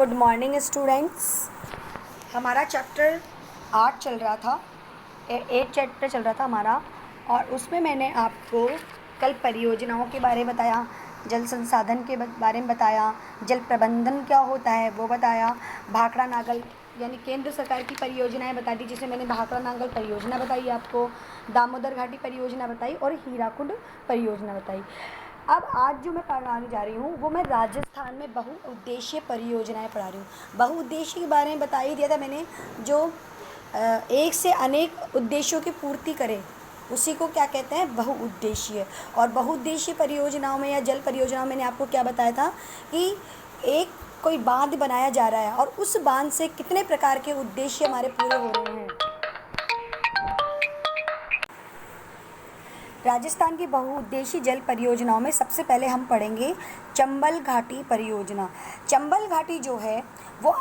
Good morning students. हमारा chapter 8 चल रहा था, 8 चैप्टर चल रहा था हमारा, और उसमें मैंने आपको कल परियोजनाओं के बारे में बताया, जल संसाधन के बारे में बताया, जल प्रबंधन क्या होता है वो बताया, भाखड़ा नागल यानी केंद्र सरकार की परियोजनाएं बता दी, जिसमें मैंने भाखड़ा नागल परियोजना बताई आपको, दामोदर घाटी परियोजना बताई और हीराकुंड परियोजना बताई। अब आज जो मैं पढ़ाने जा रही हूँ वो मैं राजस्थान में बहुउद्देशीय परियोजनाएं पढ़ा रही हूँ। बहुउद्देशीय के बारे में बता ही दिया था मैंने, जो एक से अनेक उद्देश्यों की पूर्ति करे उसी को क्या कहते हैं, बहुउद्देशीय। और बहुउद्देशीय परियोजनाओं में या जल परियोजनाओं में मैंने आपको क्या बताया था कि एक कोई बांध बनाया जा रहा है और उस बांध से कितने प्रकार के उद्देश्य हमारे पूरे हो रहे हैं। राजस्थान की बहुउद्देशीय जल परियोजनाओं में सबसे पहले हम पढ़ेंगे चंबल घाटी परियोजना। चंबल घाटी जो है वो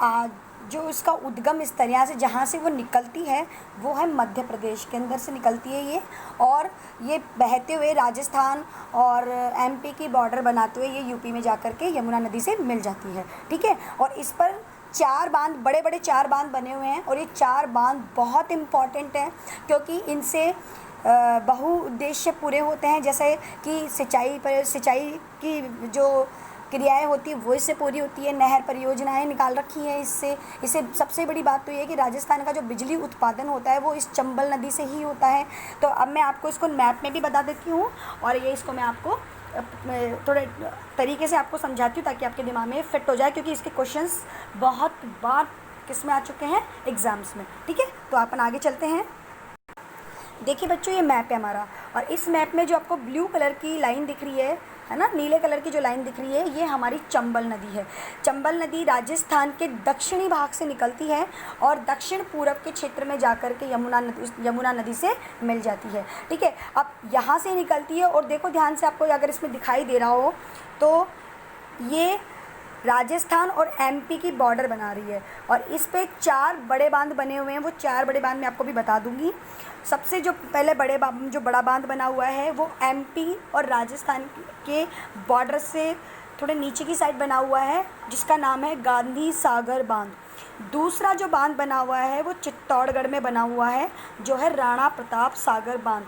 जो उसका उद्गम स्थल यहाँ से जहाँ से वो निकलती है वो है मध्य प्रदेश के अंदर से निकलती है ये, और ये बहते हुए राजस्थान और एमपी की बॉर्डर बनाते हुए ये यूपी में जाकर के यमुना नदी से मिल जाती है। ठीक है, और इस पर 4 बांध, बड़े बड़े 4 बांध बने हुए हैं, और ये 4 बांध बहुत इम्पॉर्टेंट हैं क्योंकि इनसे बहुउद्देश्य पूरे होते हैं, जैसे कि सिंचाई की जो क्रियाएं होती है वो इससे पूरी होती है। नहर परियोजनाएं निकाल रखी हैं इससे सबसे बड़ी बात तो ये है कि राजस्थान का जो बिजली उत्पादन होता है वो इस चंबल नदी से ही होता है। तो अब मैं आपको इसको मैप में भी बता देती हूँ, और ये इसको मैं आपको थोड़े तरीके से आपको समझाती हूँ ताकि आपके दिमाग में फिट हो जाए, क्योंकि इसके क्वेश्चंस बहुत बार किस में आ चुके हैं, एग्जाम्स में। ठीक है, तो अपन आगे चलते हैं। देखिए बच्चों, ये मैप है हमारा, और इस मैप में जो आपको ब्लू कलर की लाइन दिख रही है ना, नीले कलर की जो लाइन दिख रही है, ये हमारी चंबल नदी है। चंबल नदी राजस्थान के दक्षिणी भाग से निकलती है और दक्षिण पूरब के क्षेत्र में जाकर के यमुना नदी से मिल जाती है। ठीक है, अब यहाँ से निकलती है, और देखो ध्यान से, आपको अगर इसमें दिखाई दे रहा हो तो ये राजस्थान और एमपी की बॉर्डर बना रही है, और इस पे 4 बड़े बांध बने हुए हैं। वो 4 बड़े बांध मैं आपको भी बता दूंगी। सबसे जो पहले जो बड़ा बांध बना हुआ है वो एमपी और राजस्थान के बॉर्डर से थोड़े नीचे की साइड बना हुआ है, जिसका नाम है गांधी सागर बांध। दूसरा जो बांध बना हुआ है वो चित्तौड़गढ़ में बना हुआ है, जो है राणा प्रताप सागर बांध।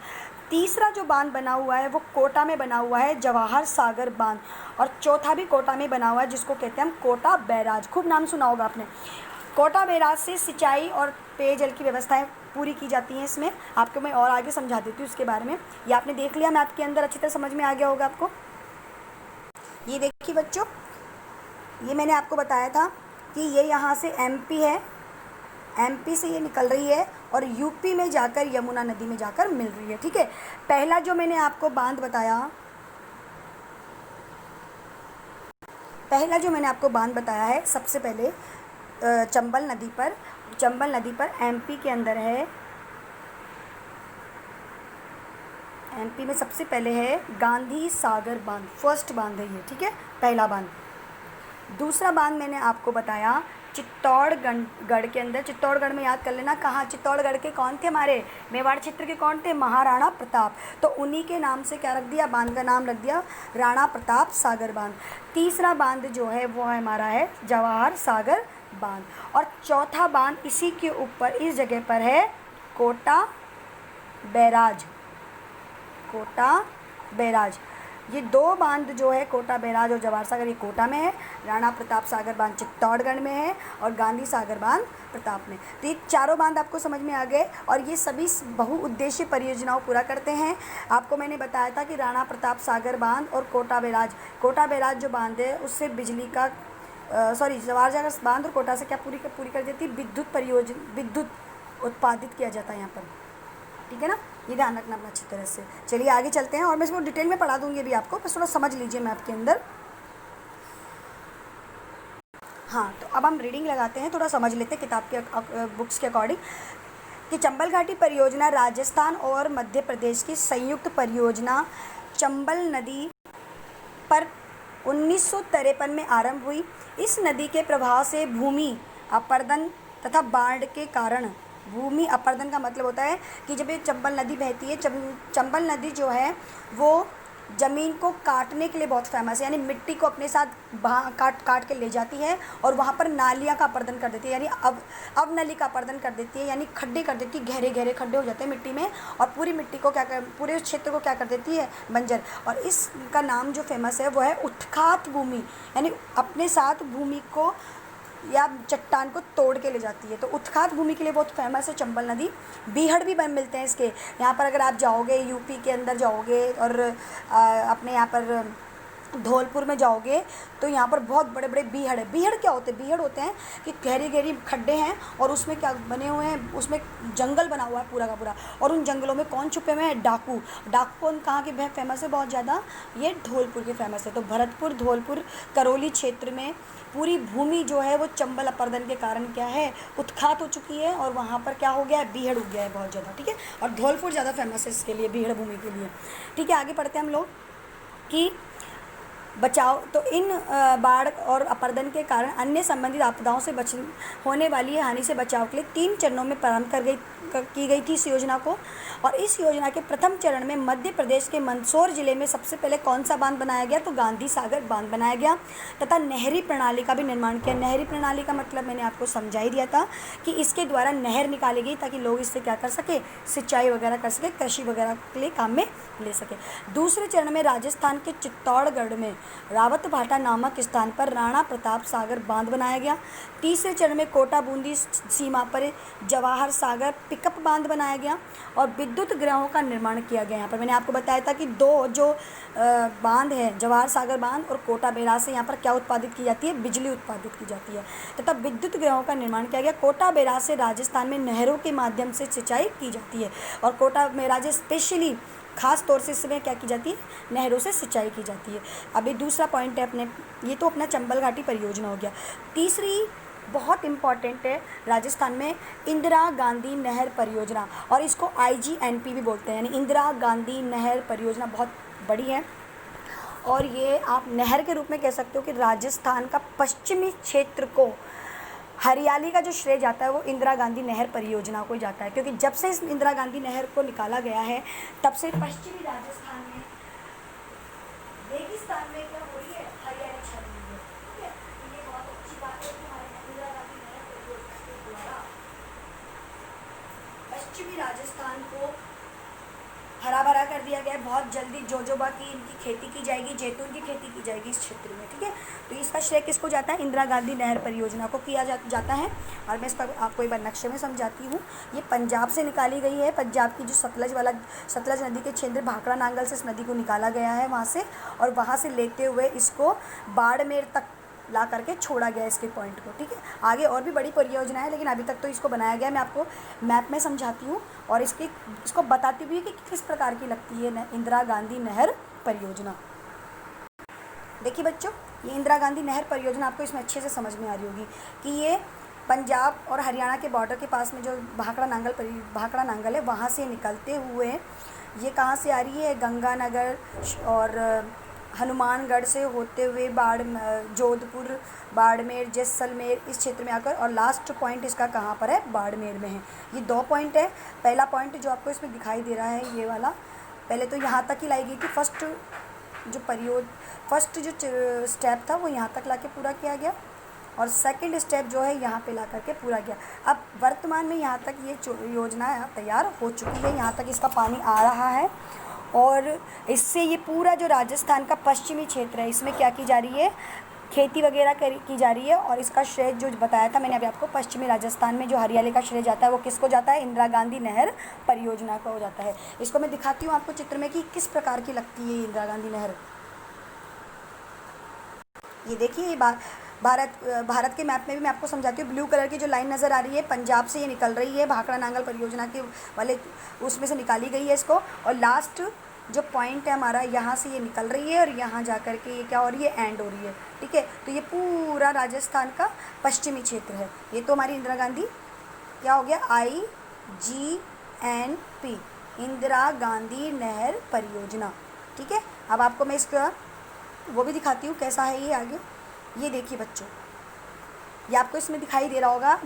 तीसरा जो बांध बना हुआ है वो कोटा में बना हुआ है, जवाहर सागर बांध। और चौथा भी कोटा में बना हुआ है, जिसको कहते हैं हम कोटा बैराज। खूब नाम सुना होगा आपने। कोटा बैराज से सिंचाई और पेयजल की व्यवस्थाएं पूरी की जाती हैं। इसमें आपको मैं और आगे समझा देती हूँ इसके बारे में। ये आपने देख लिया मैप के अंदर, अच्छी तरह समझ में आ गया होगा आपको। ये देखिए बच्चों, ये मैंने आपको बताया था कि ये यहाँ से एमपी है, एमपी से ये निकल रही है और यूपी में जाकर यमुना नदी में जाकर मिल रही है। ठीक है, पहला जो मैंने आपको बांध बताया है सबसे पहले चंबल नदी पर एमपी के अंदर है। एमपी में सबसे पहले है गांधी सागर बांध, फर्स्ट बांध है ये। ठीक है, पहला बांध। दूसरा बांध मैंने आपको बताया चित्तौड़गढ़ के अंदर। चित्तौड़गढ़ में याद कर लेना कहाँ, चित्तौड़गढ़ के कौन थे, हमारे मेवाड़ क्षेत्र के कौन थे, महाराणा प्रताप। तो उन्हीं के नाम से क्या रख दिया, बांध का नाम रख दिया राणा प्रताप सागर बांध। तीसरा बांध जो है वो हमारा है जवाहर सागर बांध, और चौथा बांध इसी के ऊपर इस जगह पर है कोटा बैराज। ये 2 बांध जो है कोटा बैराज और जवाहर सागर, ये कोटा में है। राणा प्रताप सागर बांध चित्तौड़गढ़ में है, और गांधी सागर बांध प्रताप में। तो ये चारों बांध आपको समझ में आ गए, और ये सभी बहुउद्देशीय परियोजनाओं पूरा करते हैं। आपको मैंने बताया था कि राणा प्रताप सागर बांध और कोटा बैराज जो बांध है उससे बिजली का जवाहर सागर बांध और कोटा से क्या पूरी कर देती है, विद्युत उत्पादित किया जाता है यहाँ पर। ठीक है ना, ये ध्यान रखना अपना अच्छी तरह से। चलिए आगे चलते हैं, और मैं इसको डिटेल में पढ़ा दूंगी अभी आपको, बस थोड़ा समझ लीजिए मैप के अंदर। हाँ, तो अब हम रीडिंग लगाते हैं, थोड़ा समझ लेते हैं किताब के बुक्स के अकॉर्डिंग, कि चंबल घाटी परियोजना राजस्थान और मध्य प्रदेश की संयुक्त परियोजना चंबल नदी पर 1953 में आरंभ हुई। इस नदी के प्रभाव से भूमि अपर्दन तथा बाढ़ के कारण, भूमि अपर्दन का मतलब होता है कि जब ये चंबल नदी बहती है, चंबल नदी जो है वो ज़मीन को काटने के लिए बहुत फेमस है, यानी मिट्टी को अपने साथ काट काट के ले जाती है और वहाँ पर नालियाँ का अपर्दन कर देती है, यानी अवनली का अपर्दन कर देती है, यानी खड्डे कर देती है, गहरे गहरे खड्डे हो जाते हैं मिट्टी में, और पूरी मिट्टी को पूरे क्षेत्र को क्या कर देती है, बंजर। और इसका नाम जो फेमस है वो है उत्खात भूमि, यानी अपने साथ भूमि को या चट्टान को तोड़ के ले जाती है। तो उत्खात भूमि के लिए बहुत फेमस है चंबल नदी। बीहड़ भी मिलते हैं इसके यहाँ पर, अगर आप जाओगे यूपी के अंदर जाओगे और अपने यहाँ पर धौलपुर में जाओगे तो यहाँ पर बहुत बड़े बड़े बीहड़ है। बीहड़ क्या होते हैं? बीहड़ होते हैं कि गहरी गहरी खड्डे हैं और उसमें क्या बने हुए हैं, उसमें जंगल बना हुआ है पूरा का पूरा, और उन जंगलों में कौन छुपे हुए हैं? डाकू। डाकू कहाँ के फेमस है बहुत ज़्यादा? ये धौलपुर के फेमस है। तो भरतपुर, धौलपुर, करौली क्षेत्र में पूरी भूमि जो है वो चंबल अपर्दन के कारण क्या है, उत्खात हो चुकी है, और वहाँ पर क्या हो गया है, बीहड़ उग गया है बहुत ज़्यादा। ठीक है, और धौलपुर ज़्यादा फेमस है इसके लिए, बीहड़ भूमि के लिए। ठीक है, आगे बढ़ते हैं हम लोग कि बचाव। तो इन बाढ़ और अपर्दन के कारण अन्य संबंधित आपदाओं से होने वाली हानि से बचाव के लिए 3 चरणों में प्रारंभ की गई थी इस योजना को। और इस योजना के प्रथम चरण में मध्य प्रदेश के मंदसौर जिले में सबसे पहले कौन सा बांध बनाया गया? तो गांधी सागर बांध बनाया गया, तथा नहरी प्रणाली का भी निर्माण किया। नहरी प्रणाली का मतलब मैंने आपको समझा ही दिया था कि इसके द्वारा नहर निकाली गई ताकि लोग इससे क्या कर सके, सिंचाई वगैरह कर सके, कृषि वगैरह के लिए काम में ले सके। दूसरे चरण में राजस्थान के चित्तौड़गढ़ में रावत भाटा नामक स्थान पर राणा प्रताप सागर बांध बनाया गया। तीसरे चरण में कोटा बूंदी सीमा पर जवाहर सागर पिकअप बांध बनाया गया और विद्युत गृहों का निर्माण किया गया। यहाँ पर मैंने आपको बताया था कि 2 जो बांध है, जवाहर सागर बांध और कोटा बैराज से यहाँ पर क्या उत्पादित की जाती है? बिजली उत्पादित की जाती है, तथा विद्युत गृहों का निर्माण किया गया। कोटा बैराज से राजस्थान में नहरों के माध्यम से सिंचाई की जाती है, और कोटा बैराज स्पेशली खास तौर से इसमें क्या की जाती है, नहरों से सिंचाई की जाती है। अभी दूसरा पॉइंट है अपने, ये तो अपना चंबल घाटी परियोजना हो गया। तीसरी बहुत इम्पॉर्टेंट है राजस्थान में इंदिरा गांधी नहर परियोजना, और इसको IGNP भी बोलते हैं, यानी इंदिरा गांधी नहर परियोजना बहुत बड़ी है। और ये आप नहर के रूप में कह सकते हो कि राजस्थान का पश्चिमी क्षेत्र को हरियाली का जो श्रेय जाता है वो इंदिरा गांधी नहर परियोजना को ही जाता है, क्योंकि जब से इस इंदिरा गांधी नहर को निकाला गया है तब से पश्चिमी राजस्थान में रेगिस्तान में क्या हो रही है, हरियाली छा रही है। ठीक है, तो ये बहुत अच्छी बात है कि हमारे इंदिरा गांधी नहर परियोजना के द्वारा पश्चिमी राजस्थान को हरा भरा कर दिया गया है। बहुत जल्दी जोजोबा की इनकी खेती की जाएगी, जैतून की खेती की जाएगी इस क्षेत्र में। ठीक है, तो इसका श्रेय किसको जाता है? इंदिरा गांधी नहर परियोजना को किया जाता है। और मैं इसका आपको एक बार नक्शे में समझाती हूँ। ये पंजाब से निकाली गई है, पंजाब की जो सतलज नदी के क्षेत्र भाखड़ा नांगल से इस नदी को निकाला गया है वहाँ से, और वहाँ से लेते हुए इसको बाड़मेर तक ला करके छोड़ा गया इसके पॉइंट को। ठीक है, आगे और भी बड़ी परियोजना है, लेकिन अभी तक तो इसको बनाया गया। मैं आपको मैप में समझाती हूँ और इसको बताती भी है कि किस प्रकार की लगती है इंदिरा गांधी नहर परियोजना। देखिए बच्चों, ये इंदिरा गांधी नहर परियोजना आपको इसमें अच्छे से समझ में आ रही होगी कि ये पंजाब और हरियाणा के बॉर्डर के पास में जो भाखड़ा नांगल है वहाँ से निकलते हुए ये कहाँ से आ रही है? गंगानगर और हनुमानगढ़ से होते हुए जोधपुर, बाड़मेर, जैसलमेर इस क्षेत्र में आकर, और लास्ट पॉइंट इसका कहाँ पर है? बाड़मेर में है। ये 2 पॉइंट है। पहला पॉइंट जो आपको इसमें दिखाई दे रहा है ये वाला, पहले तो यहाँ तक ही लाई गई थी। फर्स्ट जो स्टेप था वो यहाँ तक लाके पूरा किया गया, और सेकंड स्टेप जो है यहाँ पे ला करके पूरा किया। अब वर्तमान में यहाँ तक ये योजना तैयार हो चुकी है, यहाँ तक इसका पानी आ रहा है, और इससे ये पूरा जो राजस्थान का पश्चिमी क्षेत्र है इसमें क्या की जा रही है? खेती वगैरह की जा रही है। और इसका श्रेय जो बताया था मैंने अभी आपको, पश्चिमी राजस्थान में जो हरियाली का श्रेय जाता है वो किसको जाता है? इंदिरा गांधी नहर परियोजना को हो जाता है। इसको मैं दिखाती हूँ आपको चित्र में कि किस प्रकार की लगती है इंदिरा गांधी नहर। ये देखिए, ये भारत के मैप में भी मैं आपको समझाती हूँ। ब्लू कलर की जो लाइन नज़र आ रही है पंजाब से ये निकल रही है, भाखड़ा नांगल परियोजना के वाले उसमें से निकाली गई है इसको, और लास्ट जो पॉइंट है हमारा यहाँ से ये निकल रही है और यहाँ जा कर के ये क्या हो रही है? एंड हो रही है। ठीक है, तो ये पूरा राजस्थान का पश्चिमी क्षेत्र है। ये तो हमारी इंदिरा गांधी क्या हो गया? IGNP, इंदिरा गांधी नहर परियोजना। ठीक है, अब आपको मैं इसका वो भी दिखाती हूँ कैसा है ये आगे। ये देखिए बच्चों, ये आपको इसमें दिखाई दे रहा होगा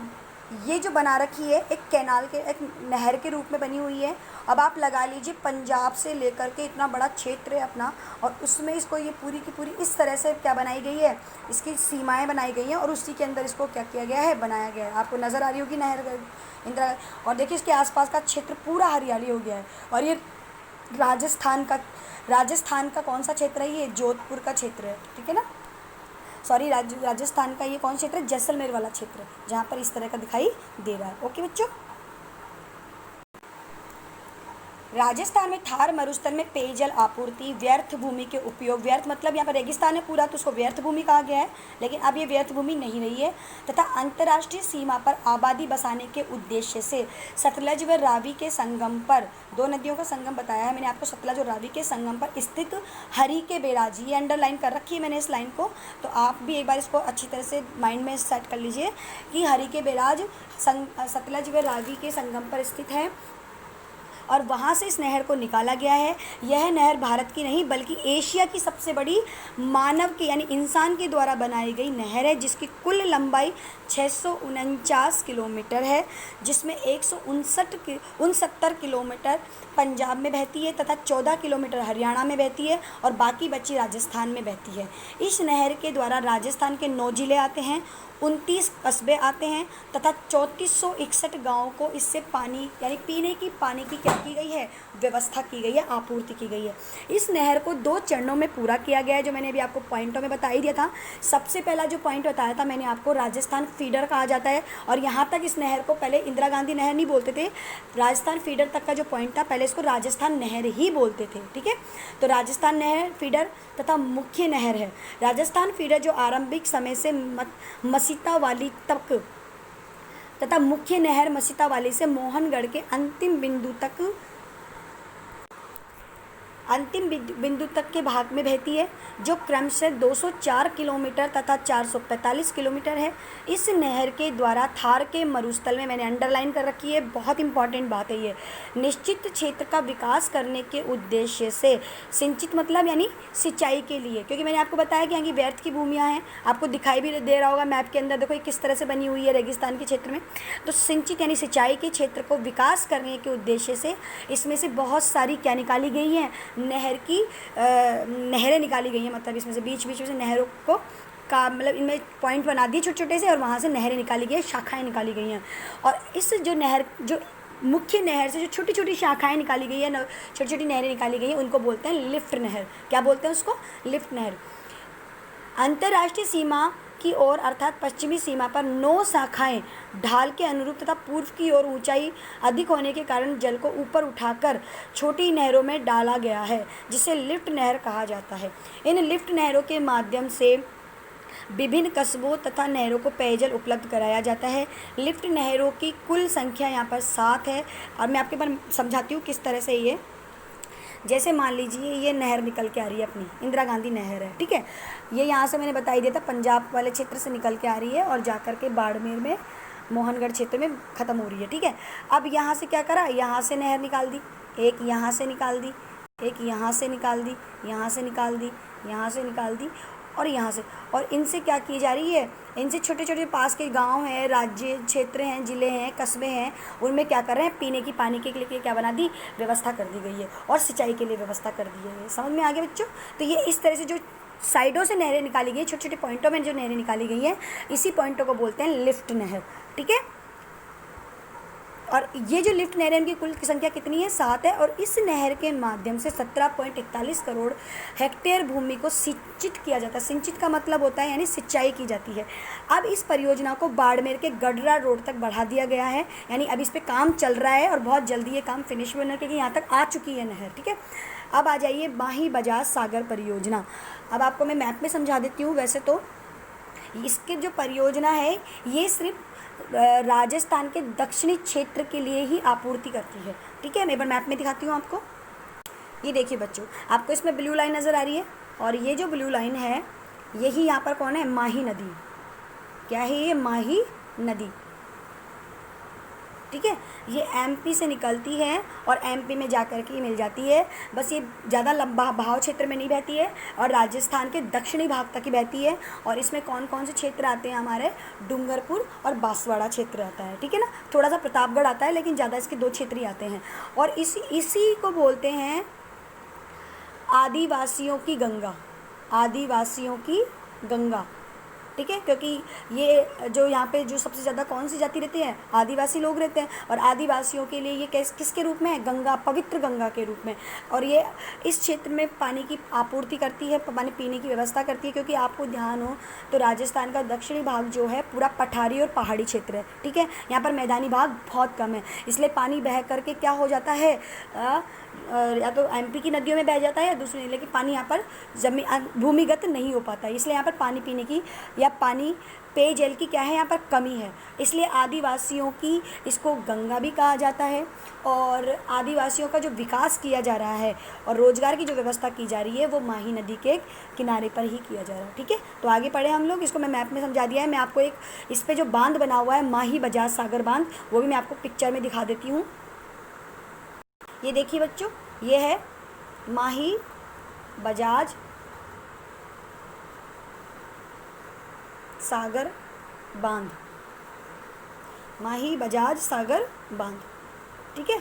ये जो बना रखी है एक कैनाल के, एक नहर के रूप में बनी हुई है। अब आप लगा लीजिए पंजाब से लेकर के इतना बड़ा क्षेत्र है अपना, और उसमें इसको ये पूरी की पूरी इस तरह से क्या बनाई गई है, इसकी सीमाएं बनाई गई हैं और उसी के अंदर इसको क्या किया गया है, बनाया गया है। आपको नज़र आ रही होगी नहर इंदिरा। और देखिए इसके आसपास का क्षेत्र पूरा हरियाली हो गया है। और ये राजस्थान का कौन सा क्षेत्र है, ये जोधपुर का क्षेत्र है, ठीक है ना। सॉरी, राजस्थान का ये कौन क्षेत्र है, जैसलमेर वाला क्षेत्र है, जहाँ पर इस तरह का दिखाई दे रहा है। ओके बच्चों, राजस्थान में थार मरुस्थल में पेयजल आपूर्ति, व्यर्थ भूमि के उपयोग, व्यर्थ मतलब यहाँ पर रेगिस्तान है पूरा, तो उसको व्यर्थ भूमि कहा गया है, लेकिन अब ये व्यर्थ भूमि नहीं रही है, तथा अंतर्राष्ट्रीय सीमा पर आबादी बसाने के उद्देश्य से सतलज व रावी के संगम पर, दो नदियों का संगम बताया है मैंने आपको, सतलज और रावी के संगम पर स्थित हरि के बैराज, ये अंडरलाइन कर रखी है मैंने इस लाइन को, तो आप भी एक बार इसको अच्छी तरह से माइंड में सेट कर लीजिए कि हरि के बैराज सतलज व रावी के संगम पर स्थित है और वहाँ से इस नहर को निकाला गया है। यह नहर भारत की नहीं बल्कि एशिया की सबसे बड़ी मानव की यानी इंसान के द्वारा बनाई गई नहर है, जिसकी कुल लंबाई 649 किलोमीटर है, जिसमें 169 किलोमीटर पंजाब में बहती है तथा 14 किलोमीटर हरियाणा में बहती है और बाकी बची राजस्थान में बहती है। इस नहर के द्वारा राजस्थान के 9 जिले आते हैं, 29 कस्बे आते हैं तथा 3461 गाँवों को इससे पानी यानी पीने की पानी की क्या की गई है, व्यवस्था की गई है, आपूर्ति की गई है। इस नहर को 2 चरणों में पूरा किया गया है, जो मैंने अभी आपको पॉइंटों में बता ही दिया था। सबसे पहला जो पॉइंट बताया था मैंने आपको, राजस्थान फीडर कहा जाता है, और यहाँ तक इस नहर को पहले इंदिरा गांधी नहर नहीं बोलते थे, राजस्थान फीडर तक का जो पॉइंट था पहले इसको राजस्थान नहर ही बोलते थे, ठीक है। तो राजस्थान नहर फीडर तथा मुख्य नहर है। राजस्थान फीडर जो आरंभिक समय से मसीतावाली तक तथा मुख्य नहर मसीतावाली से मोहनगढ़ के अंतिम बिंदु तक के भाग में बहती है, जो क्रमशः 204 किलोमीटर तथा 445 किलोमीटर है। इस नहर के द्वारा थार के मरुस्थल में, मैंने अंडरलाइन कर रखी है, बहुत इंपॉर्टेंट बात है ये, निश्चित क्षेत्र का विकास करने के उद्देश्य से, सिंचित मतलब यानी सिंचाई के लिए, क्योंकि मैंने आपको बताया कि यहाँ की व्यर्थ की भूमियाँ हैं, आपको दिखाई भी दे रहा होगा मैप के अंदर, देखो ये किस तरह से बनी हुई है रेगिस्तान के क्षेत्र में। तो सिंचित यानी सिंचाई के क्षेत्र को विकास करने के उद्देश्य से इसमें से बहुत सारी क्या निकाली गई हैं, नहरें निकाली गई हैं, मतलब इसमें से बीच बीच में से नहरों को का मतलब इनमें पॉइंट बना दिए छोटे छोटे से, और वहाँ से नहरें निकाली गई हैं, शाखाएं निकाली गई हैं। और इस जो नहर जो मुख्य नहर से जो छोटी छोटी शाखाएं निकाली गई है, छोटी छोटी नहरें निकाली गई हैं, उनको बोलते हैं लिफ्ट नहर। क्या बोलते हैं उसको, लिफ्ट नहर। अंतर्राष्ट्रीय सीमा की ओर अर्थात पश्चिमी सीमा पर 9 शाखाएं ढाल के अनुरूप तथा पूर्व की ओर ऊंचाई अधिक होने के कारण जल को ऊपर उठाकर छोटी नहरों में डाला गया है, जिसे लिफ्ट नहर कहा जाता है। इन लिफ्ट नहरों के माध्यम से विभिन्न कस्बों तथा नहरों को पेयजल उपलब्ध कराया जाता है। लिफ्ट नहरों की कुल संख्या यहाँ पर 7 है, और मैं आपके बार समझाती हूँ किस तरह से ये, जैसे मान लीजिए ये नहर निकल के आ रही है, अपनी इंदिरा गांधी नहर है, ठीक है। ये यहाँ से मैंने बताई दिया था पंजाब वाले क्षेत्र से निकल के आ रही है और जाकर के बाड़मेर में मोहनगढ़ क्षेत्र में ख़त्म हो रही है, ठीक है। अब यहाँ से क्या करा, यहाँ से नहर निकाल दी, एक यहाँ से निकाल दी, एक यहाँ से निकाल दी, यहाँ से निकाल दी, यहाँ से निकाल दी और यहाँ से, और इनसे क्या की जा रही है, इनसे छोटे छोटे पास के गांव हैं, राज्य क्षेत्र हैं, ज़िले हैं, कस्बे हैं, उनमें क्या कर रहे हैं, पीने की पानी के लिए क्या बना दी, व्यवस्था कर दी गई है, और सिंचाई के लिए व्यवस्था कर दी है। समझ में आ गया बच्चों। तो ये इस तरह से जो साइडों से नहरें निकाली गई, छोटे छोटे पॉइंटों में जो नहरें निकाली गई हैं, इसी पॉइंटों को बोलते हैं लिफ्ट नहर, ठीक है। और ये जो लिफ्ट नहर है इनकी कुल संख्या कितनी है, 7 है, और इस नहर के माध्यम से 17.41 करोड़ हेक्टेयर भूमि को सिंचित किया जाता है। सिंचित का मतलब होता है यानी सिंचाई की जाती है। अब इस परियोजना को बाड़मेर के गडरा रोड तक बढ़ा दिया गया है, यानी अब इस पर काम चल रहा है और बहुत जल्दी ये काम फिनिश भी होने, क्योंकि यहाँ तक आ चुकी है नहर, ठीक है। अब आ जाइए माही बजाज सागर परियोजना। अब आपको मैं मैप में समझा देती हूँ। वैसे तो इसके जो परियोजना है ये सिर्फ राजस्थान के दक्षिणी क्षेत्र के लिए ही आपूर्ति करती है, ठीक है। मैं एक बार मैप में दिखाती हूँ आपको। ये देखिए बच्चों, आपको इसमें ब्लू लाइन नज़र आ रही है, और ये जो ब्लू लाइन है यही यहाँ पर कौन है, माही नदी। क्या है ये, माही नदी। ठीक है। ये एमपी से निकलती है और एमपी में जा कर के मिल जाती है। बस ये ज़्यादा लंबा बहाव क्षेत्र में नहीं बहती है और राजस्थान के दक्षिणी भाग तक ही बहती है। और इसमें कौन कौन से क्षेत्र आते हैं हमारे, डूंगरपुर और बांसवाड़ा क्षेत्र आता है, ठीक है ना। थोड़ा सा प्रतापगढ़ आता है लेकिन ज़्यादा इसके 2 क्षेत्र ही आते हैं। और इसी को बोलते हैं आदिवासियों की गंगा, आदिवासियों की गंगा, ठीक है। क्योंकि ये जो यहाँ पे जो सबसे ज़्यादा कौन सी जाति रहती है, आदिवासी लोग रहते हैं। और आदिवासियों के लिए ये किसके रूप में है, गंगा, पवित्र गंगा के रूप में। और ये इस क्षेत्र में पानी की आपूर्ति करती है, पानी पीने की व्यवस्था करती है। क्योंकि आपको ध्यान हो तो राजस्थान का दक्षिणी भाग जो है पूरा पठारी और पहाड़ी क्षेत्र है, ठीक है। यहाँ पर मैदानी भाग बहुत कम है, इसलिए पानी बह करके क्या हो जाता है, या तो एमपी की नदियों में बह जाता है या दूसरी, लेकिन पानी यहाँ पर भूमिगत नहीं हो पाता है। इसलिए यहाँ पर पानी पीने की या पानी पेयजल की क्या है, यहाँ पर कमी है। इसलिए आदिवासियों की इसको गंगा भी कहा जाता है। और आदिवासियों का जो विकास किया जा रहा है और रोजगार की जो व्यवस्था की जा रही है वो माही नदी के किनारे पर ही किया जा रहा है, ठीक है। तो आगे पढ़े हम लोग, इसको मैं मैप में समझा दिया है। मैं आपको एक इस पर जो बांध बना हुआ है माही बजाज सागर बांध, वो भी मैं आपको पिक्चर में दिखा देती हूँ। ये देखिए बच्चों, ये है माही बजाज सागर बांध, माही बजाज सागर बांध, ठीक है।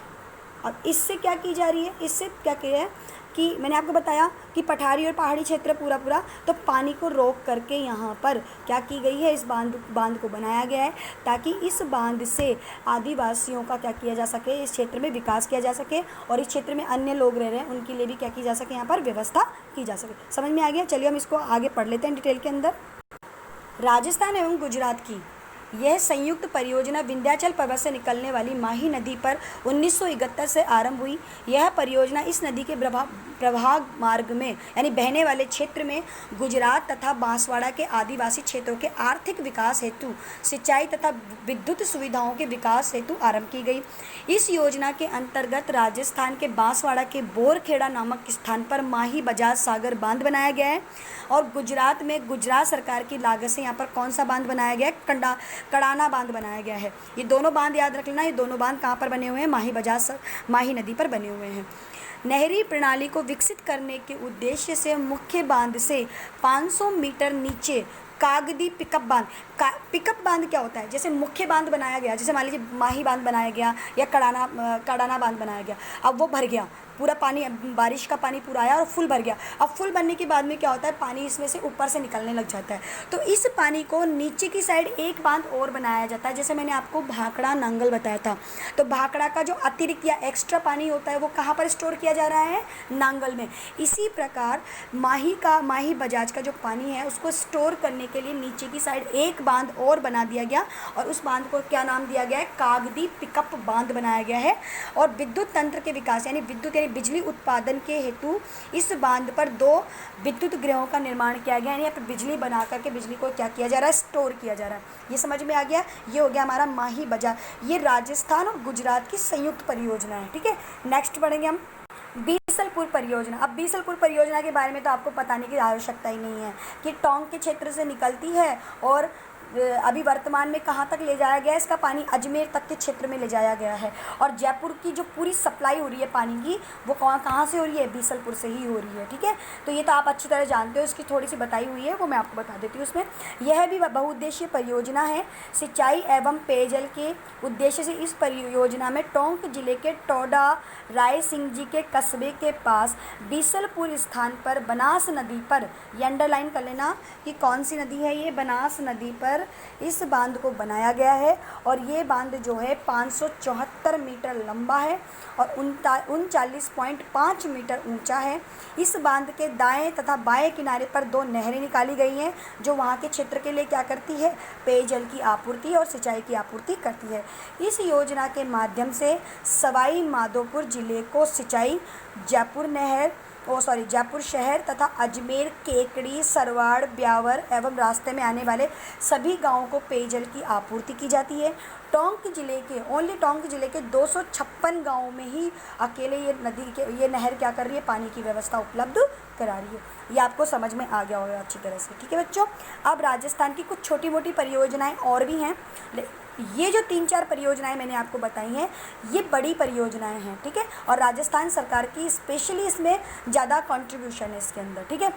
और इससे क्या की जा रही है, इससे क्या किया है कि मैंने आपको बताया कि पठारी और पहाड़ी क्षेत्र पूरा तो पानी को रोक करके यहाँ पर क्या की गई है, इस बांध को बनाया गया है ताकि इस बांध से आदिवासियों का क्या किया जा सके, इस क्षेत्र में विकास किया जा सके और इस क्षेत्र में अन्य लोग रह रहे हैं उनके लिए भी क्या की जा सके, यहाँ पर व्यवस्था की जा सके। समझ में आ गया। चलिए हम इसको आगे पढ़ लेते हैं डिटेल के अंदर। राजस्थान एवं गुजरात की यह संयुक्त परियोजना विंध्याचल पर्वत से निकलने वाली माही नदी पर 1971 से आरंभ हुई। यह परियोजना इस नदी के प्रवाह मार्ग में यानी बहने वाले क्षेत्र में गुजरात तथा बांसवाड़ा के आदिवासी क्षेत्रों के आर्थिक विकास हेतु, सिंचाई तथा विद्युत सुविधाओं के विकास हेतु आरंभ की गई। इस योजना के अंतर्गत राजस्थान के बांसवाड़ा के बोरखेड़ा नामक स्थान पर माही बजाज सागर बांध बनाया गया है। और गुजरात में गुजरात सरकार की लागत से यहाँ पर कौन सा बांध बनाया गया है, कड़ाना बांध बनाया गया है। ये दोनों बांध याद रख लेना, ये दोनों बांध कहाँ पर बने हुए हैं, माही नदी पर बने हुए हैं। नहरी प्रणाली को विकसित करने के उद्देश्य से मुख्य बांध से 500 मीटर नीचे कागदी पिकअप बांध, पिकअप बांध क्या होता है, जैसे मुख्य बांध बनाया गया, जैसे मान लीजिए माही बांध बनाया गया या कड़ाना बांध बनाया गया, अब वो भर गया, पूरा पानी, बारिश का पानी पूरा आया और फुल भर गया। अब फुल भरने के बाद में क्या होता है, पानी इसमें से ऊपर से निकलने लग जाता है। तो इस पानी को नीचे की साइड एक बांध और बनाया जाता है। जैसे मैंने आपको भाखड़ा नांगल बताया था, तो भाखड़ा का जो अतिरिक्त या एक्स्ट्रा पानी होता है वो कहाँ पर स्टोर किया जा रहा है, नांगल में। इसी प्रकार माही बजाज का जो पानी है उसको स्टोर करने के लिए नीचे की साइड एक बांध और बना दिया गया और उस बांध को क्या नाम दिया गया है, कागदी पिकअप बांध बनाया गया है। और विद्युत तंत्र के विकास यानी बिजली उत्पादन के हेतु इस बांध पर 2 विद्युत गृहों का निर्माण किया गया। यानी यहाँ पर बिजली बना करके बिजली को क्या किया जा रहा है, स्टोर किया जा रहा है। ये समझ में आ गया। ये हो गया हमारा माही बजाज। ये राजस्थान और गुजरात की संयुक्त परियोजना है, ठीक है। नेक्स्ट पढ़ेंगे हम बीसलपुर परियोजना। अब बीसलपुर परियोजना के बारे में तो आपको बताने की आवश्यकता ही नहीं है कि टोंक के क्षेत्र से निकलती है और अभी वर्तमान में कहाँ तक ले जाया गया है, इसका पानी अजमेर तक के क्षेत्र में ले जाया गया है। और जयपुर की जो पूरी सप्लाई हो रही है पानी की वो कहाँ से हो रही है, बीसलपुर से ही हो रही है, ठीक है। तो ये तो आप अच्छी तरह जानते हो, इसकी थोड़ी सी बताई हुई है वो मैं आपको बता देती हूँ। उसमें यह भी बहुउद्देशीय परियोजना है। सिंचाई एवं पेयजल के उद्देश्य से इस परियोजना में टोंक जिले के टोडा राय सिंह जी के कस्बे के पास बीसलपुर स्थान पर बनास नदी पर, ये अंडरलाइन कर लेना कि कौन सी नदी है, ये बनास नदी पर इस बांध को बनाया गया है। और ये बांध जो है 574 मीटर लंबा है और 39.5 मीटर ऊंचा है। इस बांध के दाएं तथा बाएं किनारे पर 2 नहरें निकाली गई हैं जो वहाँ के क्षेत्र के लिए क्या करती है, पेयजल की आपूर्ति और सिंचाई की आपूर्ति करती है। इस योजना के माध्यम से सवाई माधोपुर जिले को सिंचाई, जयपुर शहर तथा अजमेर, केकड़ी, सरवाड़, ब्यावर एवं रास्ते में आने वाले सभी गांवों को पेयजल की आपूर्ति की जाती है। टोंक जिले के 256 गांवों में ही अकेले ये नहर क्या कर रही है, पानी की व्यवस्था उपलब्ध करा रही है। ये आपको समझ में आ गया होगा अच्छी तरह से, ठीक है बच्चों। अब राजस्थान की कुछ छोटी मोटी परियोजनाएं और भी हैं, ये जो 3-4 परियोजनाएं मैंने आपको बताई हैं, ये बड़ी परियोजनाएं हैं, ठीक है, और राजस्थान सरकार की स्पेशली इसमें ज़्यादा कंट्रीब्यूशन है इसके अंदर, ठीक है।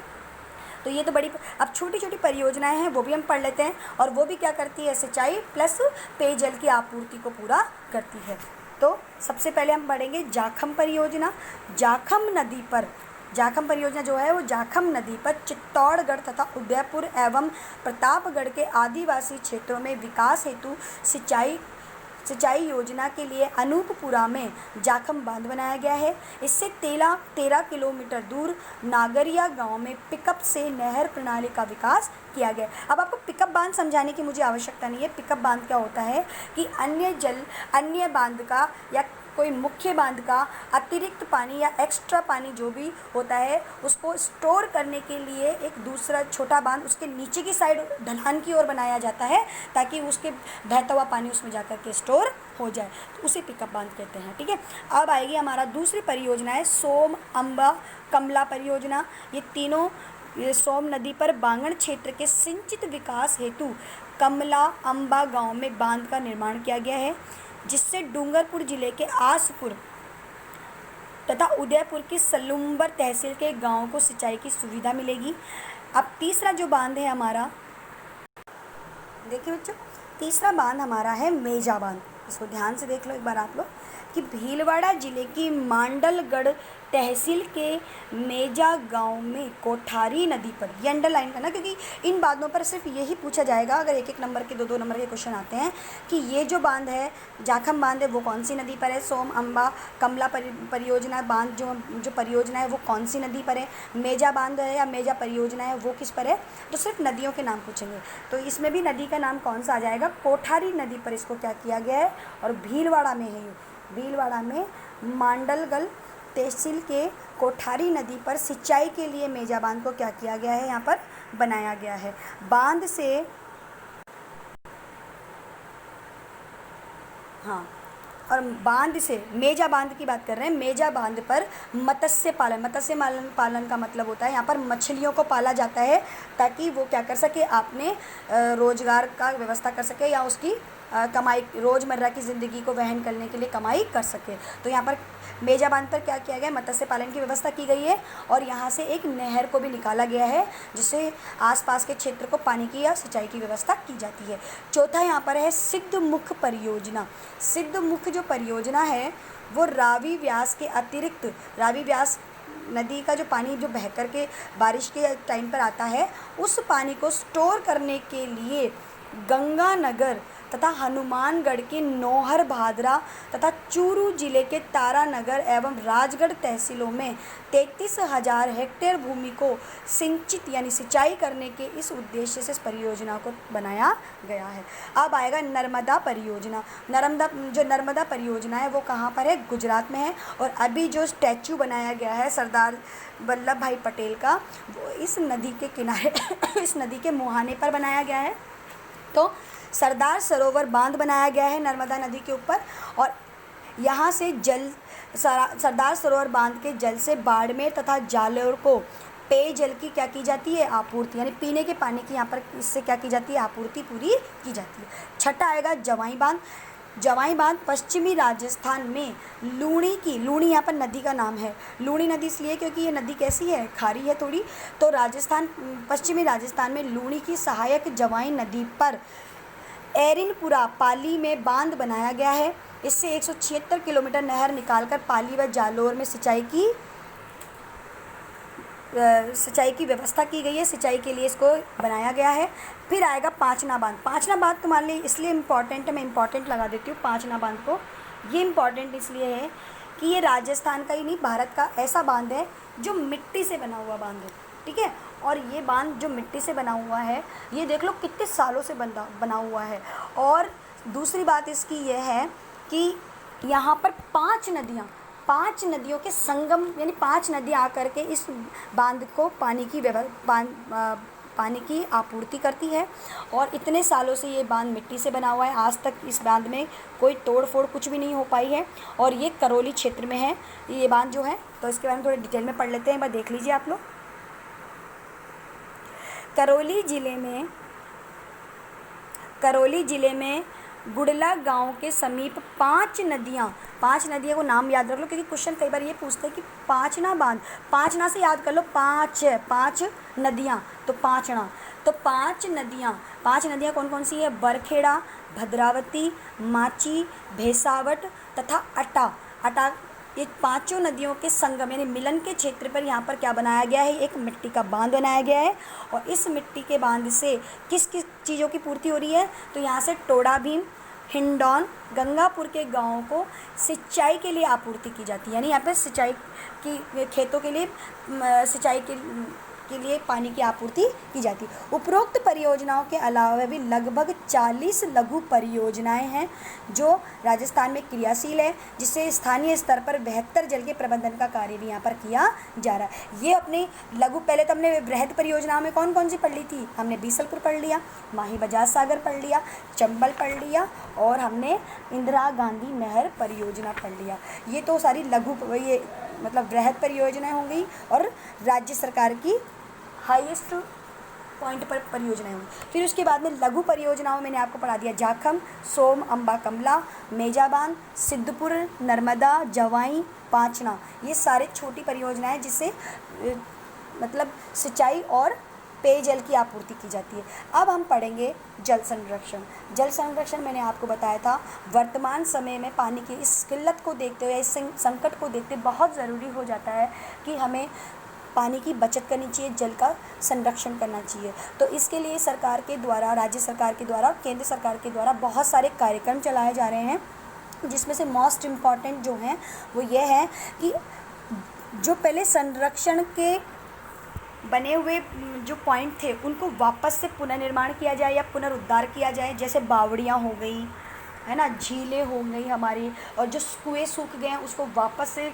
तो ये तो बड़ी, अब छोटी छोटी परियोजनाएं हैं वो भी हम पढ़ लेते हैं, और वो भी क्या करती है, सिंचाई प्लस पेयजल की आपूर्ति को पूरा करती है। तो सबसे पहले हम पढ़ेंगे जाखम परियोजना। जाखम नदी पर, जाखम परियोजना जो है वो जाखम नदी पर चित्तौड़गढ़ तथा उदयपुर एवं प्रतापगढ़ के आदिवासी क्षेत्रों में विकास हेतु सिंचाई योजना के लिए अनूपपुरा में जाखम बांध बनाया गया है। इससे 13 किलोमीटर दूर नागरिया गांव में पिकअप से नहर प्रणाली का विकास किया गया। अब आपको पिकअप बांध समझाने की मुझे आवश्यकता नहीं है। पिकअप बांध क्या होता है कि अन्य बांध का या कोई मुख्य बांध का अतिरिक्त पानी या एक्स्ट्रा पानी जो भी होता है उसको स्टोर करने के लिए एक दूसरा छोटा बांध उसके नीचे की साइड ढलान की ओर बनाया जाता है, ताकि उसके बहता हुआ पानी उसमें जाकर के स्टोर हो जाए, तो उसे पिकअप बांध कहते हैं, ठीक है। अब आएगी हमारा दूसरी परियोजना है सोम अम्बा कमला परियोजना। ये सोम नदी पर बांगण क्षेत्र के सिंचित विकास हेतु कमला अम्बा गांव में बांध का निर्माण किया गया है, जिससे डूंगरपुर जिले के आसपुर तथा उदयपुर की सलुम्बर तहसील के गांवों को सिंचाई की सुविधा मिलेगी। अब तीसरा जो बांध है हमारा, देखिए बच्चों, तीसरा बांध हमारा है मेजा बांध। इसको ध्यान से देख लो एक बार आप लोग कि भीलवाड़ा जिले की मांडलगढ़ तहसील के मेजा गांव में कोठारी नदी पर, ये अंडरलाइन करना क्योंकि इन बांधों पर सिर्फ यही पूछा जाएगा अगर एक नंबर के 2 नंबर के क्वेश्चन आते हैं कि ये जो बांध है जाखम बांध है वो कौन सी नदी पर है, सोम अम्बा कमला परियोजना बांध जो परियोजना है वो कौन सी नदी पर है, मेजा बांध है या मेजा परियोजना है वो किस पर है, तो सिर्फ नदियों के नाम पूछेंगे। तो इसमें भी नदी का नाम कौन सा आ जाएगा, कोठारी नदी पर इसको क्या किया गया है, और भीलवाड़ा में है ये, भीलवाड़ा में मांडलगढ़ तहसील के कोठारी नदी पर सिंचाई के लिए मेजा बांध को क्या किया गया है, यहाँ पर बनाया गया है। बांध से हाँ, और बांध से मेजा बांध की बात कर रहे हैं। मेजा बांध पर मत्स्य पालन का मतलब होता है यहाँ पर मछलियों को पाला जाता है ताकि वो क्या कर सके, अपने रोजगार का व्यवस्था कर सके या उसकी कमाई, रोज़मर्रा की ज़िंदगी को वहन करने के लिए कमाई कर सके। तो यहाँ पर मेजा बांध पर क्या किया गया, मत्स्य पालन की व्यवस्था की गई है, और यहाँ से एक नहर को भी निकाला गया है जिससे आसपास के क्षेत्र को पानी की या सिंचाई की व्यवस्था की जाती है। चौथा यहाँ पर है सिद्धमुख परियोजना। सिद्धमुख जो परियोजना है वो रावी व्यास के अतिरिक्त, रावी व्यास नदी का जो पानी जो बह कर के बारिश के टाइम पर आता है, उस पानी को स्टोर करने के लिए गंगानगर तथा हनुमानगढ़ के नौहर भादरा तथा चूरू जिले के तारानगर एवं राजगढ़ तहसीलों में 33,000 हेक्टेयर भूमि को सिंचित यानी सिंचाई करने के इस उद्देश्य से इस परियोजना को बनाया गया है। अब आएगा नर्मदा परियोजना। नर्मदा परियोजना है वो कहाँ पर है, गुजरात में है, और अभी जो स्टैचू बनाया गया है सरदार वल्लभ भाई पटेल का, वो इस नदी के किनारे इस नदी के मुहाने पर बनाया गया है। तो सरदार सरोवर बांध बनाया गया है नर्मदा नदी के ऊपर, और यहाँ से सरदार सरोवर बांध के जल से बाड़मेर तथा जालोर को पेयजल की क्या की जाती है, आपूर्ति, यानी पीने के पानी की यहाँ पर इससे क्या की जाती है, आपूर्ति पूरी की जाती है। छठा आएगा जवाई बांध। जवाई बांध पश्चिमी राजस्थान में लूणी यहाँ पर नदी का नाम है। लूणी नदी इसलिए क्योंकि ये नदी कैसी है, खारी है थोड़ी। तो पश्चिमी राजस्थान में लूणी की सहायक जवाई नदी पर एरिनपुरा पाली में बांध बनाया गया है। इससे 176 किलोमीटर नहर निकालकर पाली व जालोर में सिंचाई की व्यवस्था की गई है। सिंचाई के लिए इसको बनाया गया है। फिर आएगा पांचना बांध। पांचना बांध तुम्हारे लिए इसलिए इम्पॉर्टेंट है, मैं इम्पॉर्टेंट लगा देती हूँ पांचना बांध को। ये इम्पॉर्टेंट इसलिए है कि ये राजस्थान का ही नहीं, भारत का ऐसा बांध है जो मिट्टी से बना हुआ बांध है, ठीक है। और ये बांध जो मिट्टी से बना हुआ है, ये देख लो कितने सालों से बना हुआ है। और दूसरी बात इसकी यह है कि यहाँ पर 5 नदियों के संगम, यानी 5 नदियाँ आकर के इस बांध को पानी की आपूर्ति करती है। और इतने सालों से ये बांध मिट्टी से बना हुआ है, आज तक इस बांध में कोई तोड़ फोड़ कुछ भी नहीं हो पाई है, और ये करौली क्षेत्र में है ये बांध जो है। तो इसके बारे में थोड़े डिटेल में पढ़ लेते हैं, एक बार देख लीजिए आप लोग। करौली जिले में गुड़ला गांव के समीप 5 नदियाँ को नाम याद रख लो, क्योंकि क्वेश्चन कई बार ये पूछते हैं कि पाँचना बांध, पाँचना से याद कर लो, 5 नदियाँ, तो पाँचना। तो 5 नदियाँ कौन कौन सी है? बरखेड़ा, भद्रावती, माची, भेसावट तथा अटा। ये पांचों नदियों के संगम यानी मिलन के क्षेत्र पर यहाँ पर क्या बनाया गया है? एक मिट्टी का बांध बनाया गया है। और इस मिट्टी के बांध से किस किस चीज़ों की पूर्ति हो रही है? तो यहाँ से टोड़ा भीम, हिंडौन, गंगापुर के गांवों को सिंचाई के लिए आपूर्ति की जाती है। यानी यहाँ पर सिंचाई की, खेतों के लिए सिंचाई के लिए पानी की आपूर्ति की जाती है। उपरोक्त परियोजनाओं के अलावा भी लगभग 40 लघु परियोजनाएं हैं जो राजस्थान में क्रियाशील है, जिससे स्थानीय स्तर पर बेहतर जल के प्रबंधन का कार्य भी यहाँ पर किया जा रहा है। ये अपने लघु, पहले तो हमने बृहद परियोजनाओं में कौन कौन सी पढ़ ली थी? हमने बीसलपुर पढ़ लिया, माही बजाज सागर पढ़ लिया, चंबल पढ़ लिया, और हमने इंदिरा गांधी नहर परियोजना पढ़ लिया। ये तो सारी लघु, ये मतलब बृहद परियोजनाएं हो गई, और राज्य सरकार की हाईएस्ट पॉइंट पर परियोजनाएं होंगी। फिर उसके बाद में लघु परियोजनाओं मैंने आपको पढ़ा दिया जाखम, सोम, अम्बा कमला, मेजाबान, सिद्धपुर, नर्मदा, जवाई, पांचना। ये सारे छोटी परियोजनाएं जिससे मतलब सिंचाई और पेयजल की आपूर्ति की जाती है। अब हम पढ़ेंगे जल संरक्षण। जल संरक्षण मैंने आपको बताया था, वर्तमान समय में पानी की इस किल्लत को देखते हुए, इस संकट को देखते बहुत ज़रूरी हो जाता है कि हमें पानी की बचत करनी चाहिए, जल का संरक्षण करना चाहिए। तो इसके लिए सरकार के द्वारा, राज्य सरकार के द्वारा और केंद्र सरकार के द्वारा बहुत सारे कार्यक्रम चलाए जा रहे हैं, जिसमें से मोस्ट इम्पॉर्टेंट जो हैं वो ये है कि जो पहले संरक्षण के बने हुए जो पॉइंट थे उनको वापस से पुनर्निर्माण किया जाए या पुनरुद्धार किया जाए। जैसे बावड़ियाँ हो गई, है ना, झीलें हो गई हमारी, और जो कुएँ सूख गए हैं उसको वापस से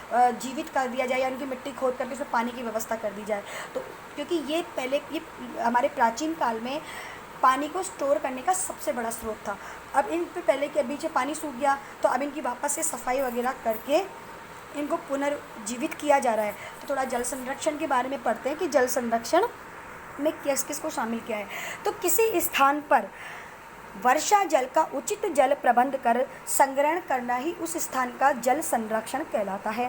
जीवित कर दिया जाए, या उनकी मिट्टी खोद करके उसमें पानी की व्यवस्था कर दी जाए। तो क्योंकि ये पहले ये हमारे प्राचीन काल में पानी को स्टोर करने का सबसे बड़ा स्रोत था। अब इन पे पहले के बीच पानी सूख गया, तो अब इनकी वापस से सफाई वगैरह करके इनको पुनर्जीवित किया जा रहा है। तो थोड़ा जल संरक्षण के बारे में पढ़ते हैं कि जल संरक्षण में किस किस को शामिल किया है। तो किसी स्थान पर वर्षा जल का उचित जल प्रबंध कर संग्रहण करना ही उस स्थान का जल संरक्षण कहलाता है,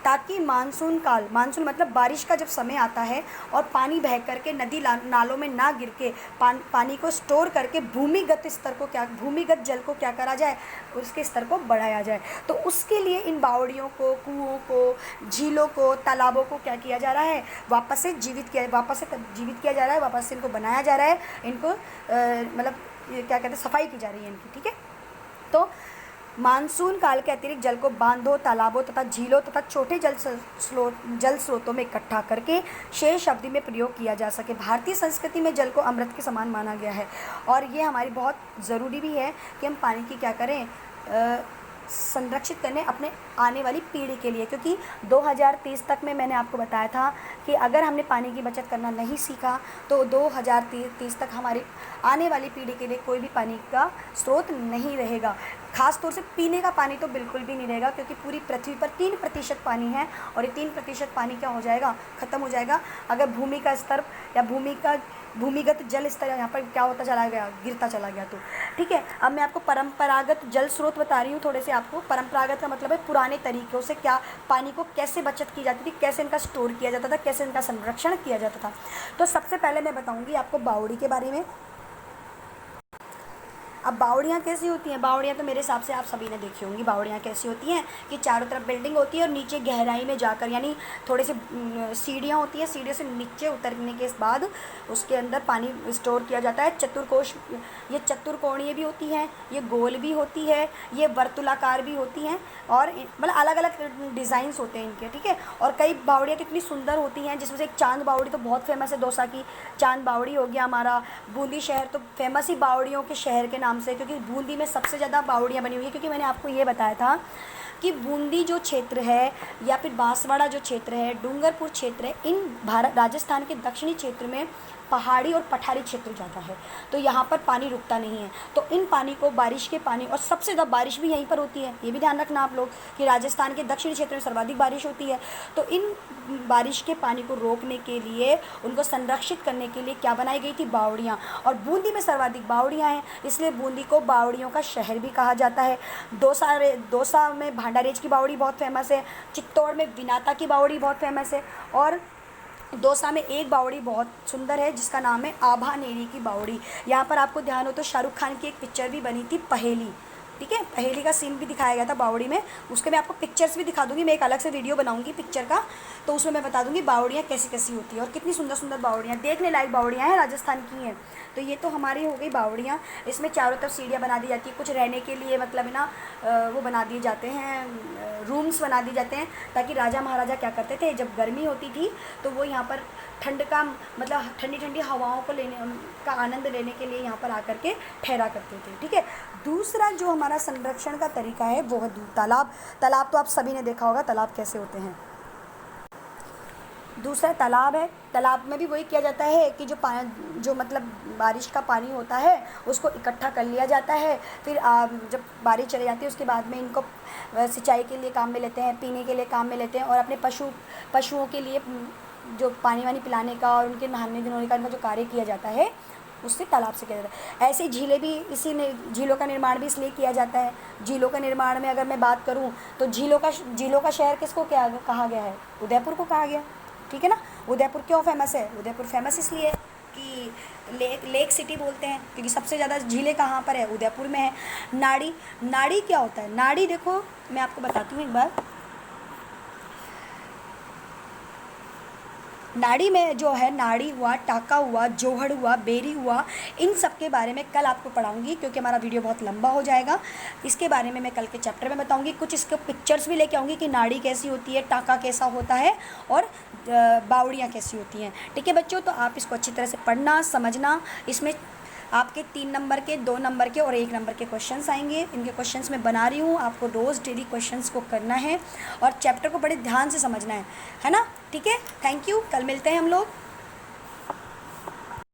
ताकि मानसून काल, मानसून मतलब बारिश का जब समय आता है और पानी बह करके नदी नालों में ना गिर के पानी को स्टोर करके भूमिगत जल को क्या करा जाए, उसके स्तर को बढ़ाया जाए। तो उसके लिए इन बावड़ियों को, कुओं को, झीलों को, तालाबों को क्या किया जा रहा है? वापस से जीवित किया जा रहा है, वापस से इनको बनाया जा रहा है, इनको मतलब क्या कहते हैं, सफाई की जा रही है इनकी। ठीक है, तो मानसून काल के अतिरिक्त जल को बांधों, तालाबों तथा झीलों तथा छोटे जल स्रोतों में इकट्ठा करके शेष अवधि में प्रयोग किया जा सके। भारतीय संस्कृति में जल को अमृत के समान माना गया है, और ये हमारी बहुत ज़रूरी भी है कि हम पानी की क्या करें, संरक्षित करने अपने आने वाली पीढ़ी के लिए। क्योंकि 2030 तक में मैंने आपको बताया था कि अगर हमने पानी की बचत करना नहीं सीखा तो 2030 तक हमारी आने वाली पीढ़ी के लिए कोई भी पानी का स्रोत नहीं रहेगा। ख़ास तौर से पीने का पानी तो बिल्कुल भी नहीं रहेगा, क्योंकि पूरी पृथ्वी पर 3% पानी है, और ये 3% पानी क्या हो जाएगा, ख़त्म हो जाएगा अगर भूमि का स्तर या भूमिगत जल स्तर यहाँ पर क्या होता चला गया, गिरता चला गया। तो ठीक है, अब मैं आपको परंपरागत जल स्रोत बता रही हूँ थोड़े से आपको। परंपरागत का मतलब है पुराने तरीक़ों से क्या पानी को कैसे बचत की जाती थी, कैसे इनका स्टोर किया जाता था, कैसे इनका संरक्षण किया जाता था। तो सबसे पहले मैं बताऊँगी आपको बावड़ी के बारे में। अब बावड़ियाँ कैसी होती हैं? बावड़ियाँ तो मेरे हिसाब से आप सभी ने देखी होंगी। बावड़ियाँ कैसी होती हैं कि चारों तरफ बिल्डिंग होती है और नीचे गहराई में जाकर, यानी थोड़े से सीढ़ियाँ होती हैं, सीढ़ियों से नीचे उतरने के बाद उसके अंदर पानी स्टोर किया जाता है। चतुर्कोश, ये चतुर्कोणीय भी होती हैं, ये गोल भी होती है, ये वर्तुलाकार भी होती हैं, और मतलब अलग अलग डिज़ाइंस होते हैं इनके। ठीक है, और कई बावड़ियाँ तो इतनी सुंदर होती हैं, जिसमें से एक चांद बावड़ी तो बहुत फेमस है, दौसा की चांद बावड़ी हो गया हमारा। बूंदी शहर तो फेमस ही बावड़ियों के शहर के नाम से, क्योंकि बूंदी में सबसे ज़्यादा बावड़ियाँ बनी हुई है। क्योंकि मैंने आपको ये बताया था कि बूंदी जो क्षेत्र है या फिर बांसवाड़ा जो क्षेत्र है, डूंगरपुर क्षेत्र है, इन राजस्थान के दक्षिणी क्षेत्र में पहाड़ी और पठारी क्षेत्र ज़्यादा है, तो यहाँ पर पानी रुकता नहीं है। तो इन पानी को, बारिश के पानी, और सबसे ज़्यादा बारिश भी यहीं पर होती है, ये भी ध्यान रखना आप लोग कि राजस्थान के दक्षिणी क्षेत्र में सर्वाधिक बारिश होती है। तो इन बारिश के पानी को रोकने के लिए, उनको संरक्षित करने के लिए क्या बनाई गई थी? बावड़ियाँ। और बूंदी में सर्वाधिक बावड़ियाँ हैं, इसलिए बूंदी को बावड़ियों का शहर भी कहा जाता है। दौसा में भांडारेज की बावड़ी बहुत फेमस है, चित्तौड़ में विनाता की बावड़ी बहुत फेमस है, और दौसा में एक बावड़ी बहुत सुंदर है जिसका नाम है आभानेरी की बावड़ी। यहाँ पर आपको ध्यान हो तो शाहरुख खान की एक पिक्चर भी बनी थी पहेली, ठीक है, पहेली का सीन भी दिखाया गया था बावड़ी में, उसके मैं आपको पिक्चर्स भी दिखा दूंगी, मैं एक अलग से वीडियो बनाऊंगी पिक्चर का, तो उसमें मैं बता दूंगी बावड़ियाँ कैसी कैसी होती है और कितनी सुंदर सुंदर बावड़ियाँ, देखने लायक बावड़ियाँ हैं, राजस्थान की हैं। तो ये तो हमारी हो गई बावड़ियाँ। इसमें चारों तरफ सीढ़ियाँ बना दी जाती है, कुछ रहने के लिए मतलब है ना वो बना दिए जाते हैं, रूम्स बना दिए जाते हैं, ताकि राजा महाराजा क्या करते थे, जब गर्मी होती थी तो वो यहाँ पर ठंड का मतलब ठंडी ठंडी हवाओं को लेने का आनंद लेने के लिए यहाँ पर आकर के ठहरा करते थे, ठीक है। दूसरा जो हमारा संरक्षण का तरीका है वो है तालाब। तालाब तो आप सभी ने देखा होगा तालाब कैसे होते हैं। दूसरा तालाब है, तालाब में भी वही किया जाता है कि जो मतलब बारिश का पानी होता है उसको इकट्ठा कर लिया जाता है, फिर जब बारिश चली जाती है उसके बाद में इनको सिंचाई के लिए काम में लेते हैं, पीने के लिए काम में लेते हैं, और अपने पशुओं के लिए जो पानी वानी पिलाने का और उनके नहाने धोने का इनका जो कार्य किया जाता है उससे तालाब से किया जाता है। ऐसे झीलें भी झीलों का निर्माण भी इसलिए किया जाता है। झीलों का निर्माण में अगर मैं बात करूं तो झीलों का शहर किसको क्या कहा गया है? उदयपुर को कहा गया, ठीक है ना। उदयपुर क्यों फेमस है? उदयपुर फेमस इसलिए है कि लेक सिटी बोलते हैं, क्योंकि सबसे ज़्यादा झीलें कहाँ पर है? उदयपुर में है। नाड़ी क्या होता है? नाड़ी देखो मैं आपको बताती हूँ एक बार। नाड़ी में जो है, नाड़ी हुआ, टाका हुआ, जोहड़ हुआ, बेरी हुआ, इन सब के बारे में कल आपको पढ़ाऊंगी, क्योंकि हमारा वीडियो बहुत लंबा हो जाएगा। इसके बारे में मैं कल के चैप्टर में बताऊंगी, कुछ इसके पिक्चर्स भी लेके आऊँगी कि नाड़ी कैसी होती है, टाका कैसा होता है और बावड़ियाँ कैसी होती हैं, ठीक है बच्चों। तो आप इसको अच्छी तरह से पढ़ना, समझना। इसमें आपके 3 नंबर के, 2 नंबर के और 1 नंबर के क्वेश्चंस आएंगे। इनके क्वेश्चंस मैं बना रही हूँ, आपको रोज़ डेली क्वेश्चंस को करना है और चैप्टर को बड़े ध्यान से समझना है ना, ठीक है। थैंक यू, कल मिलते हैं हम लोग।